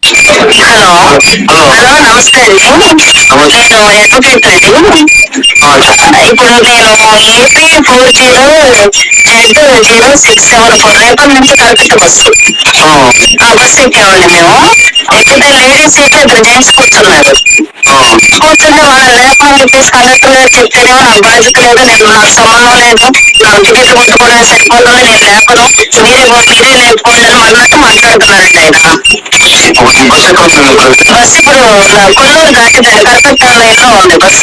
Hello hello నమస్తే అండి. నేను అడ్వకేట్ అండి. ఇప్పుడు నేను ఏపీ 40Z067 రేపటి నుంచి కరెక్ట్ బస్సు బస్సు ఎక్కామండి మేము. ఎక్కితే లేడీస్ సీట్ ఇద్దరు జెంట్స్ కూర్చున్నారు. కూర్చుంటే వాళ్ళ రేపటి చెప్పేసి కండక్టర్ గారు చెప్తేనేమో నాకు బాధ్యత లేదు, నాకు సంబంధం లేదు, నాకు టికెట్ కొట్టుకోవడానికి సరిపోతుంది, నేను లేపను, మీరే లేపుకోండి అని అన్నట్టు మాట్లాడుతున్నారండి ఆయన. బస్ ఇప్పుడు కొల్లూరు దాటిందండి, కరెక్ట్ లైన్ లో ఉంది బస్.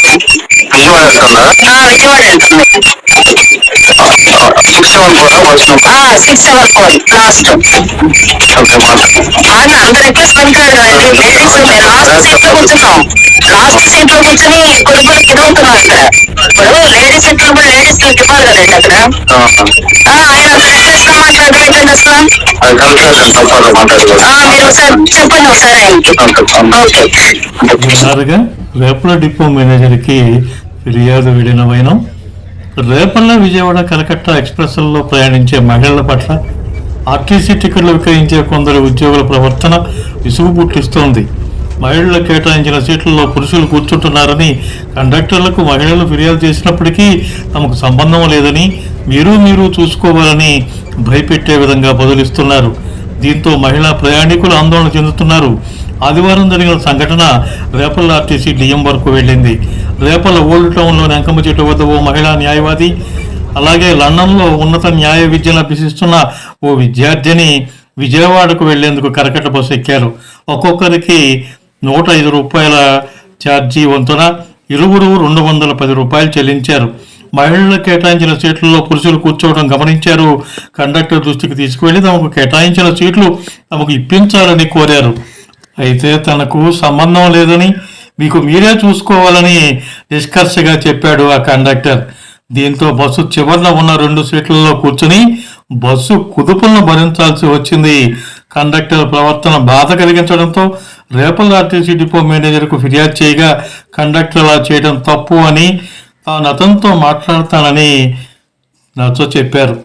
విజయవాడ వెళ్తుంది. 674 లాస్ట్. అంత రిప్లేస్మెంట్ కాదు కదండి, లేడీస్ లాస్ట్ సీట్ లో కూర్చున్నాం. లాస్ట్ సీట్ లో కూర్చొని కొడుకులు తిరుగుతున్నారు అక్కడ. ఇప్పుడు లేడీస్ సీట్ లో కూడా లేడీస్ కి ఇవ్వాలి కదండి అక్కడ. ఆయన రిప్లేస్ గా మాట్లాడడం ఏంటండి అసలు? మీరు ఒకసారి చెప్పండి ఒకసారి ఆయనకి. ఓకే. రేపల డిపో మేనేజర్కి ఫిర్యాదు విడిన వైనం. రేపల్ల విజయవాడ కలకత్తా ఎక్స్ప్రెస్లలో ప్రయాణించే మహిళల పట్ల ఆర్టీసీ టికెట్లు విక్రయించే కొందరు ఉద్యోగుల ప్రవర్తన విసుగు పుట్టిస్తోంది. మహిళలకు కేటాయించిన సీట్లలో పురుషులు కూర్చుంటున్నారని కండక్టర్లకు మహిళలు ఫిర్యాదు చేసినప్పటికీ తమకు సంబంధం లేదని, మీరు చూసుకోవాలని భయపెట్టే విధంగా బదులిస్తున్నారు. దీంతో మహిళా ప్రయాణికులు ఆందోళన చెందుతున్నారు. ఆదివారం జరిగిన సంఘటన రేపల్ల ఆర్టీసీ డిఎం వరకు వెళ్ళింది. రేపల్ల ఓల్డ్ టౌన్లోని అంకమ్మ చెట్టు వద్ద ఓ మహిళా న్యాయవాది, అలాగే లండన్లో ఉన్నత న్యాయ విద్యను అభ్యసిస్తున్న ఓ విద్యార్థిని విజయవాడకు వెళ్లేందుకు కరకట్ట బస్సు ఎక్కారు. ఒక్కొక్కరికి ₹105 ఛార్జీ వంతున ఇరువురు ₹210 చెల్లించారు. మహిళలకు కేటాయించిన సీట్లలో పురుషులు కూర్చోవడం గమనించారు. కండక్టర్ దృష్టికి తీసుకువెళ్లి తమకు కేటాయించిన సీట్లు తమకు ఇప్పించాలని కోరారు. అయితే తనకు సంబంధం లేదని, మీరే చూసుకోవాలని నిష్కర్షగా చెప్పాడు ఆ కండక్టర్. దీంతో బస్సు చివరన ఉన్న 2 సీట్లలో కూర్చుని బస్సు కుదుపులను భరించాల్సి వచ్చింది. కండక్టర్ ప్రవర్తన బాధ కలిగించడంతో రేపల్ల ఆర్టీసీ డిపో మేనేజర్కు ఫిర్యాదు చేయగా కండక్టర్ అలా చేయడం తప్పు అని, తాను అతనితో మాట్లాడతానని నాతో చెప్పారు.